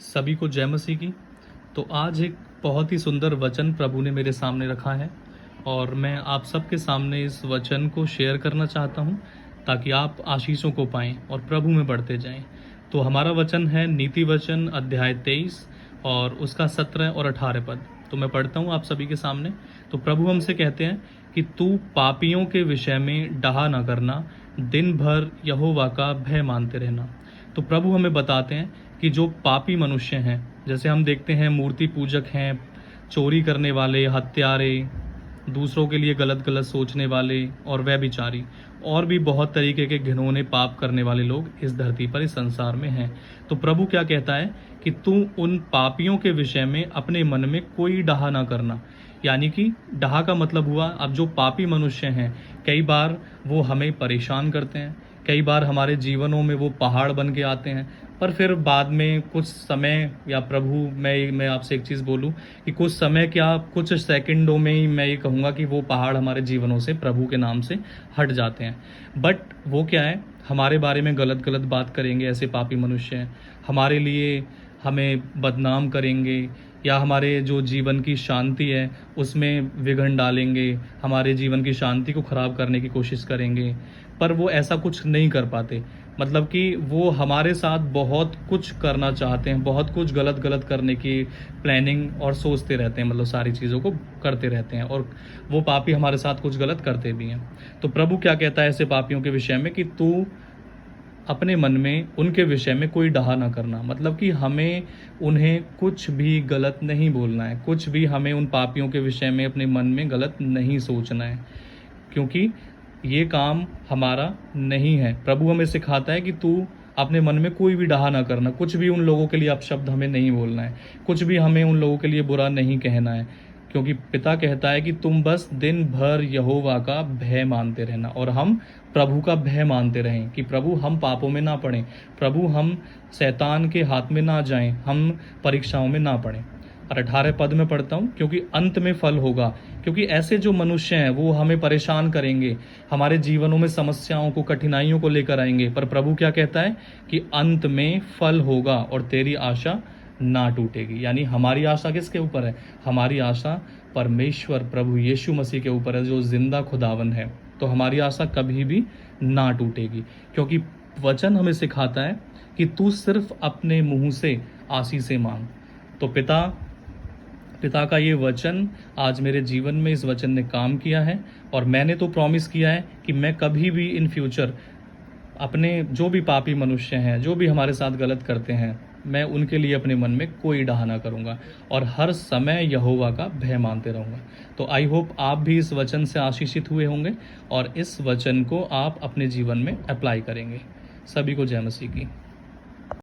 सभी को जय मसीह की। तो आज एक बहुत ही सुंदर वचन प्रभु ने मेरे सामने रखा है और मैं आप सबके सामने इस वचन को शेयर करना चाहता हूं ताकि आप आशीषों को पाएं और प्रभु में बढ़ते जाएं। तो हमारा वचन है नीति वचन अध्याय 23 और उसका 17 और 18 पद। तो मैं पढ़ता हूं आप सभी के सामने। तो प्रभु हमसे कहते हैं कि तू पापियों के विषय में डहा न करना, दिन भर यहोवा का भय मानते रहना। तो प्रभु हमें बताते हैं कि जो पापी मनुष्य हैं, जैसे हम देखते हैं मूर्ति पूजक हैं, चोरी करने वाले, हत्यारे, दूसरों के लिए गलत गलत सोचने वाले और व्यभिचारी और भी बहुत तरीके के घिनौने पाप करने वाले लोग इस धरती पर, इस संसार में हैं। तो प्रभु क्या कहता है कि तू उन पापियों के विषय में अपने मन में कोई डहा ना करना। यानी कि डहा का मतलब हुआ, अब जो पापी मनुष्य हैं कई बार वो हमें परेशान करते हैं, कई बार हमारे जीवनों में वो पहाड़ बन के आते हैं, पर फिर बाद में कुछ समय, या प्रभु मैं आपसे एक चीज़ बोलूं कि कुछ समय क्या, कुछ सेकंडों में ही मैं ये कहूँगा कि वो पहाड़ हमारे जीवनों से प्रभु के नाम से हट जाते हैं। बट वो क्या है, हमारे बारे में गलत गलत बात करेंगे, ऐसे पापी मनुष्य हैं, हमारे लिए हमें बदनाम करेंगे या हमारे जो जीवन की शांति है उसमें विघन डालेंगे, हमारे जीवन की शांति को ख़राब करने की कोशिश करेंगे, पर वो ऐसा कुछ नहीं कर पाते। मतलब कि वो हमारे साथ बहुत कुछ करना चाहते हैं, बहुत कुछ गलत गलत करने की प्लानिंग और सोचते रहते हैं, मतलब सारी चीज़ों को करते रहते हैं, और वो पापी हमारे साथ कुछ गलत करते भी हैं। तो प्रभु क्या कहता है ऐसे पापियों के विषय में कि तू अपने मन में उनके विषय में कोई डहा ना करना। मतलब कि हमें उन्हें कुछ भी गलत नहीं बोलना है, कुछ भी हमें उन पापियों के विषय में अपने मन में गलत नहीं सोचना है, क्योंकि ये काम हमारा नहीं है। प्रभु हमें सिखाता है कि तू अपने मन में कोई भी डहा ना करना, कुछ भी उन लोगों के लिए अपशब्द हमें नहीं बोलना है, कुछ भी हमें उन लोगों के लिए बुरा नहीं कहना है, क्योंकि पिता कहता है कि तुम बस दिन भर यहोवा का भय मानते रहना। और हम प्रभु का भय मानते रहें कि प्रभु हम पापों में ना पड़ें, प्रभु हम शैतान के हाथ में ना जाएं, हम परीक्षाओं में ना पड़ें। और 18 पद में पढ़ता हूँ, क्योंकि अंत में फल होगा। क्योंकि ऐसे जो मनुष्य हैं वो हमें परेशान करेंगे, हमारे जीवनों में समस्याओं को, कठिनाइयों को लेकर आएंगे, पर प्रभु क्या कहता है कि अंत में फल होगा और तेरी आशा ना टूटेगी। यानी हमारी आशा किसके ऊपर है? हमारी आशा परमेश्वर प्रभु यीशु मसीह के ऊपर है, जो जिंदा खुदावन है। तो हमारी आशा कभी भी ना टूटेगी, क्योंकि वचन हमें सिखाता है कि तू सिर्फ अपने मुंह से आशीषें मांग। तो पिता का ये वचन आज मेरे जीवन में, इस वचन ने काम किया है, और मैंने तो प्रॉमिस किया है कि मैं कभी भी इन फ्यूचर अपने जो भी पापी मनुष्य हैं, जो भी हमारे साथ गलत करते हैं, मैं उनके लिए अपने मन में कोई डहा ना करूँगा और हर समय यहोवा का भय मानते रहूँगा। तो आई होप आप भी इस वचन से आशीषित हुए होंगे और इस वचन को आप अपने जीवन में अप्लाई करेंगे। सभी को जय मसीह की।